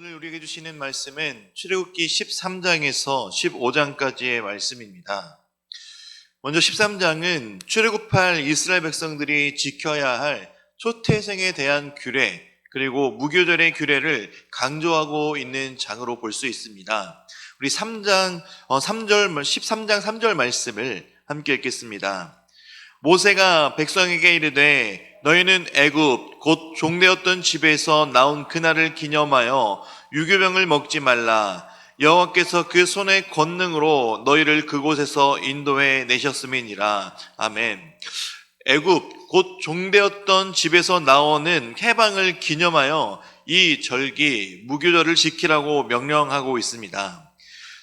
오늘 우리에게 주시는 말씀은 출애굽기 13장에서 15장까지의 말씀입니다. 먼저 13장은 출애굽할 이스라엘 백성들이 지켜야 할 초태생에 대한 규례, 그리고 무교절의 규례를 강조하고 있는 장으로 볼 수 있습니다. 우리 13장 3절 말씀을 함께 읽겠습니다. 모세가 백성에게 이르되 너희는 애굽 곧 종되었던 집에서 나온 그날을 기념하여 유교병을 먹지 말라. 여호와께서 그 손의 권능으로 너희를 그곳에서 인도해 내셨음이니라. 아멘. 애굽 곧 종되었던 집에서 나오는 해방을 기념하여 이 절기 무교절을 지키라고 명령하고 있습니다.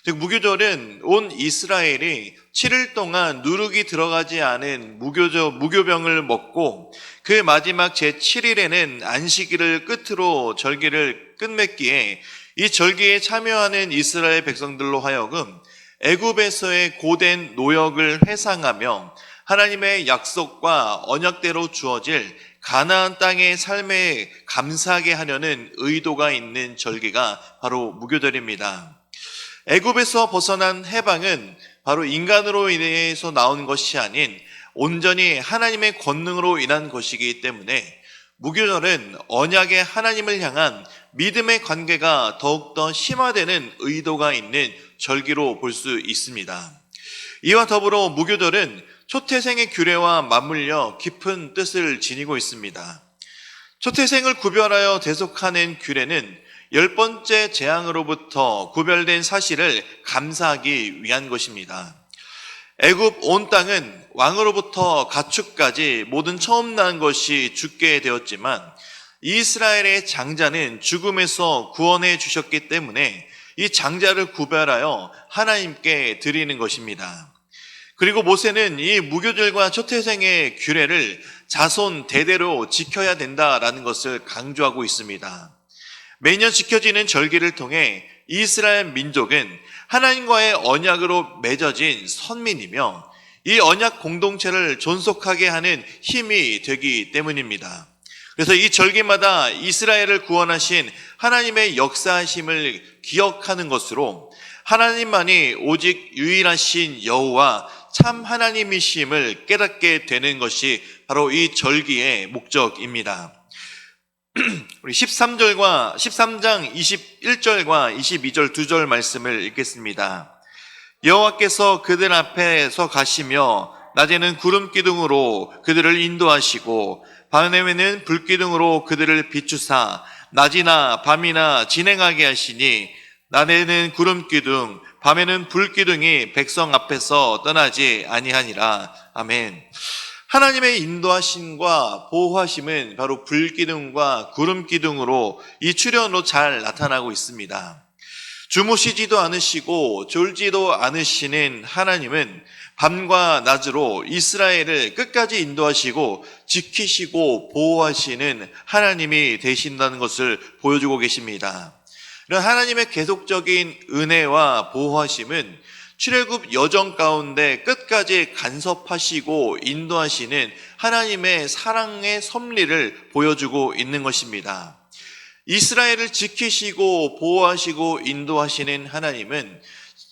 즉 무교절은 온 이스라엘이 7일 동안 누룩이 들어가지 않은 무교병을 먹고 그 마지막 제7일에는 안식일을 끝으로 절기를 끝맺기에 이 절기에 참여하는 이스라엘 백성들로 하여금 애굽에서의 고된 노역을 회상하며 하나님의 약속과 언약대로 주어질 가나안 땅의 삶에 감사하게 하려는 의도가 있는 절기가 바로 무교절입니다. 애굽에서 벗어난 해방은 바로 인간으로 인해서 나온 것이 아닌 온전히 하나님의 권능으로 인한 것이기 때문에 무교절은 언약의 하나님을 향한 믿음의 관계가 더욱더 심화되는 의도가 있는 절기로 볼 수 있습니다. 이와 더불어 무교절은 초태생의 규례와 맞물려 깊은 뜻을 지니고 있습니다. 초태생을 구별하여 대속하는 규례는 10번째 재앙으로부터 구별된 사실을 감사하기 위한 것입니다. 애굽 온 땅은 왕으로부터 가축까지 모든 처음 난 것이 죽게 되었지만 이스라엘의 장자는 죽음에서 구원해 주셨기 때문에 이 장자를 구별하여 하나님께 드리는 것입니다. 그리고 모세는 이 무교절과 초태생의 규례를 자손 대대로 지켜야 된다라는 것을 강조하고 있습니다. 매년 지켜지는 절기를 통해 이스라엘 민족은 하나님과의 언약으로 맺어진 선민이며 이 언약 공동체를 존속하게 하는 힘이 되기 때문입니다. 그래서 이 절기마다 이스라엘을 구원하신 하나님의 역사하심을 기억하는 것으로 하나님만이 오직 유일하신 여호와 참 하나님이심을 깨닫게 되는 것이 바로 이 절기의 목적입니다. 우리 13장 21절과 22절 두 절 말씀을 읽겠습니다. 여호와께서 그들 앞에서 가시며 낮에는 구름 기둥으로 그들을 인도하시고 밤에는 불 기둥으로 그들을 비추사 낮이나 밤이나 진행하게 하시니 낮에는 구름 기둥 밤에는 불 기둥이 백성 앞에서 떠나지 아니하니라. 아멘. 하나님의 인도하심과 보호하심은 바로 불기둥과 구름기둥으로 이 출현으로 잘 나타나고 있습니다. 주무시지도 않으시고 졸지도 않으시는 하나님은 밤과 낮으로 이스라엘을 끝까지 인도하시고 지키시고 보호하시는 하나님이 되신다는 것을 보여주고 계십니다. 이런 하나님의 계속적인 은혜와 보호하심은 출애굽 여정 가운데 끝까지 간섭하시고 인도하시는 하나님의 사랑의 섭리를 보여주고 있는 것입니다. 이스라엘을 지키시고 보호하시고 인도하시는 하나님은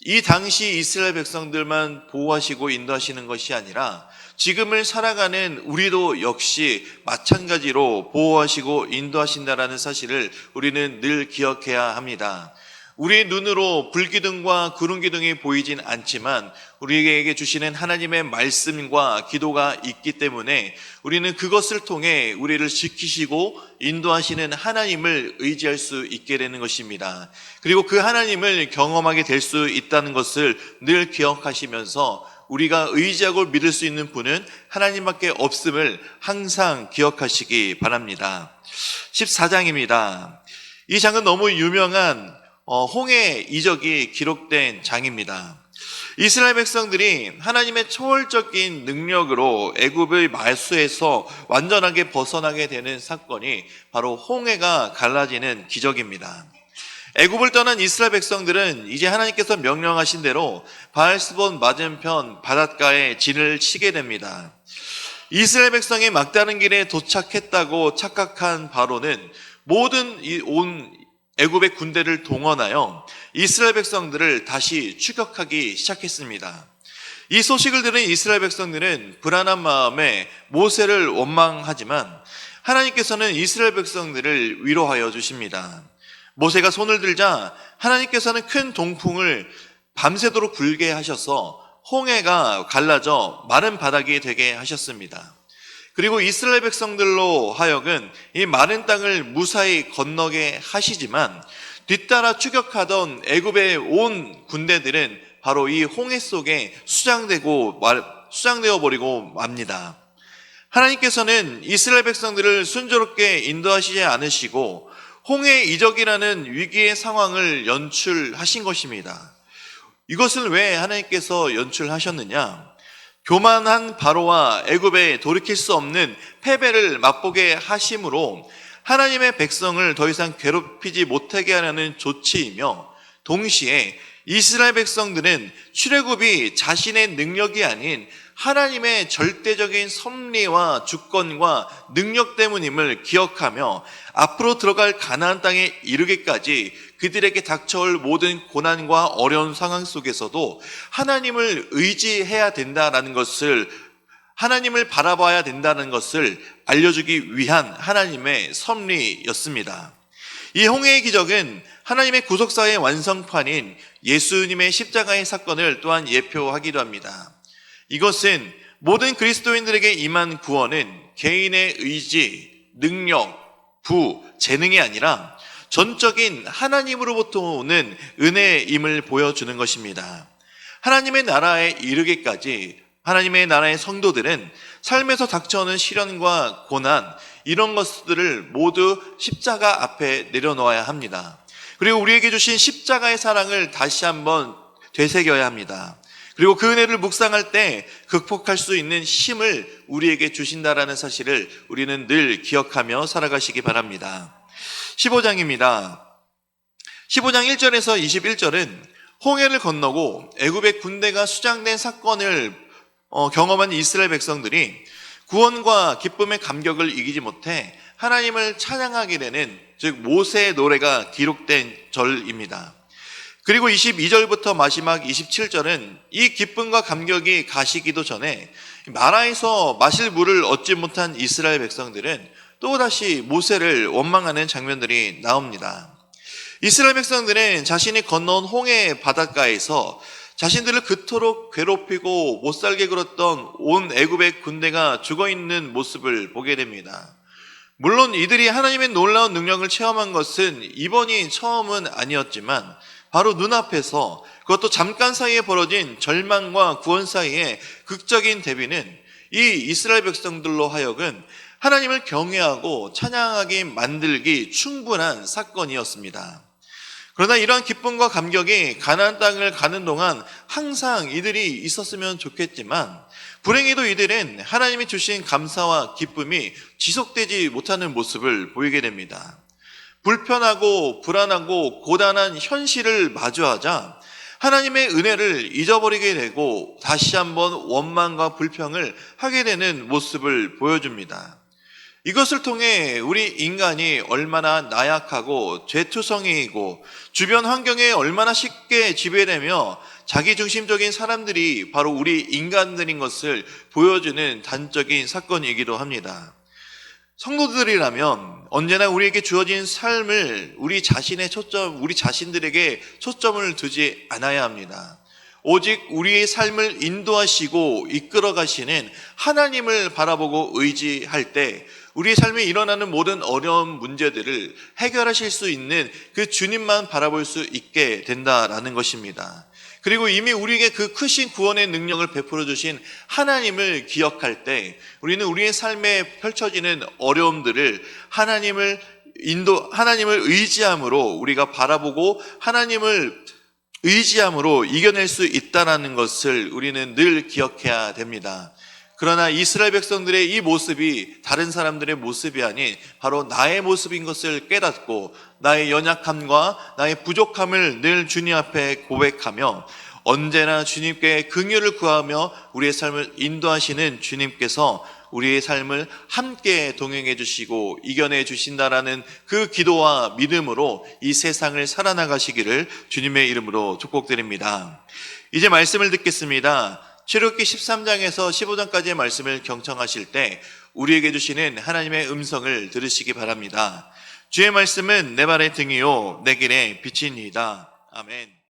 이 당시 이스라엘 백성들만 보호하시고 인도하시는 것이 아니라 지금을 살아가는 우리도 역시 마찬가지로 보호하시고 인도하신다라는 사실을 우리는 늘 기억해야 합니다. 우리의 눈으로 불기둥과 구름기둥이 보이진 않지만 우리에게 주시는 하나님의 말씀과 기도가 있기 때문에 우리는 그것을 통해 우리를 지키시고 인도하시는 하나님을 의지할 수 있게 되는 것입니다. 그리고 그 하나님을 경험하게 될 수 있다는 것을 늘 기억하시면서 우리가 의지하고 믿을 수 있는 분은 하나님밖에 없음을 항상 기억하시기 바랍니다. 14장입니다. 이 장은 너무 유명한 홍해 이적이 기록된 장입니다. 이스라엘 백성들이 하나님의 초월적인 능력으로 애굽의 말수에서 완전하게 벗어나게 되는 사건이 바로 홍해가 갈라지는 기적입니다. 애굽을 떠난 이스라엘 백성들은 이제 하나님께서 명령하신 대로 바알스본 맞은편 바닷가에 진을 치게 됩니다. 이스라엘 백성이 막다른 길에 도착했다고 착각한 바로는 모든 온 애굽의 군대를 동원하여 이스라엘 백성들을 다시 추격하기 시작했습니다. 이 소식을 들은 이스라엘 백성들은 불안한 마음에 모세를 원망하지만 하나님께서는 이스라엘 백성들을 위로하여 주십니다. 모세가 손을 들자 하나님께서는 큰 동풍을 밤새도록 불게 하셔서 홍해가 갈라져 마른 바닥이 되게 하셨습니다. 그리고 이스라엘 백성들로 하여금 이 마른 땅을 무사히 건너게 하시지만 뒤따라 추격하던 애굽의 온 군대들은 바로 이 홍해 속에 수장되어 버리고 맙니다. 하나님께서는 이스라엘 백성들을 순조롭게 인도하시지 않으시고 홍해 이적이라는 위기의 상황을 연출하신 것입니다. 이것을 왜 하나님께서 연출하셨느냐? 교만한 바로와 애굽에 돌이킬 수 없는 패배를 맛보게 하심으로 하나님의 백성을 더 이상 괴롭히지 못하게 하려는 조치이며, 동시에 이스라엘 백성들은 출애굽이 자신의 능력이 아닌 하나님의 절대적인 섭리와 주권과 능력 때문임을 기억하며 앞으로 들어갈 가나안 땅에 이르기까지 그들에게 닥쳐올 모든 고난과 어려운 상황 속에서도 하나님을 의지해야 된다라는 것을, 하나님을 바라봐야 된다는 것을 알려주기 위한 하나님의 섭리였습니다. 이 홍해의 기적은 하나님의 구속사의 완성판인 예수님의 십자가의 사건을 또한 예표하기도 합니다. 이것은 모든 그리스도인들에게 임한 구원은 개인의 의지, 능력, 재능이 아니라 전적인 하나님으로부터 오는 은혜임을 보여주는 것입니다. 하나님의 나라에 이르기까지 하나님의 나라의 성도들은 삶에서 닥쳐오는 시련과 고난, 이런 것들을 모두 십자가 앞에 내려놓아야 합니다. 그리고 우리에게 주신 십자가의 사랑을 다시 한번 되새겨야 합니다. 그리고 그 은혜를 묵상할 때 극복할 수 있는 힘을 우리에게 주신다라는 사실을 우리는 늘 기억하며 살아가시기 바랍니다. 15장입니다. 15장 1절에서 21절은 홍해를 건너고 애굽의 군대가 수장된 사건을 경험한 이스라엘 백성들이 구원과 기쁨의 감격을 이기지 못해 하나님을 찬양하게 되는, 즉 모세의 노래가 기록된 절입니다. 그리고 22절부터 마지막 27절은 이 기쁨과 감격이 가시기도 전에 마라에서 마실 물을 얻지 못한 이스라엘 백성들은 또다시 모세를 원망하는 장면들이 나옵니다. 이스라엘 백성들은 자신이 건너온 홍해 바닷가에서 자신들을 그토록 괴롭히고 못살게 굴었던 온 애굽의 군대가 죽어있는 모습을 보게 됩니다. 물론 이들이 하나님의 놀라운 능력을 체험한 것은 이번이 처음은 아니었지만 바로 눈앞에서, 그것도 잠깐 사이에 벌어진 절망과 구원 사이의 극적인 대비는 이 이스라엘 백성들로 하여금 하나님을 경외하고 찬양하게 만들기 충분한 사건이었습니다. 그러나 이러한 기쁨과 감격이 가나안 땅을 가는 동안 항상 이들이 있었으면 좋겠지만, 불행히도 이들은 하나님이 주신 감사와 기쁨이 지속되지 못하는 모습을 보이게 됩니다. 불편하고 불안하고 고단한 현실을 마주하자 하나님의 은혜를 잊어버리게 되고 다시 한번 원망과 불평을 하게 되는 모습을 보여줍니다. 이것을 통해 우리 인간이 얼마나 나약하고 죄투성이이고 주변 환경에 얼마나 쉽게 지배되며 자기중심적인 사람들이 바로 우리 인간들인 것을 보여주는 단적인 사건이기도 합니다. 성도들이라면 언제나 우리에게 주어진 삶을 우리 자신들에게 초점을 두지 않아야 합니다. 오직 우리의 삶을 인도하시고 이끌어 가시는 하나님을 바라보고 의지할 때 우리의 삶에 일어나는 모든 어려운 문제들을 해결하실 수 있는 그 주님만 바라볼 수 있게 된다라는 것입니다. 그리고 이미 우리에게 그 크신 구원의 능력을 베풀어 주신 하나님을 기억할 때 우리는 우리의 삶에 펼쳐지는 어려움들을 하나님을 의지함으로, 우리가 바라보고 하나님을 의지함으로 이겨낼 수 있다는 것을 우리는 늘 기억해야 됩니다. 그러나 이스라엘 백성들의 이 모습이 다른 사람들의 모습이 아닌 바로 나의 모습인 것을 깨닫고 나의 연약함과 나의 부족함을 늘 주님 앞에 고백하며 언제나 주님께 긍휼을 구하며 우리의 삶을 인도하시는 주님께서 우리의 삶을 함께 동행해 주시고 이겨내 주신다라는 그 기도와 믿음으로 이 세상을 살아나가시기를 주님의 이름으로 축복드립니다. 이제 말씀을 듣겠습니다. 출애굽기 13장에서 15장까지의 말씀을 경청하실 때 우리에게 주시는 하나님의 음성을 들으시기 바랍니다. 주의 말씀은 내 발의 등이요 내 길의 빛이니이다. 아멘.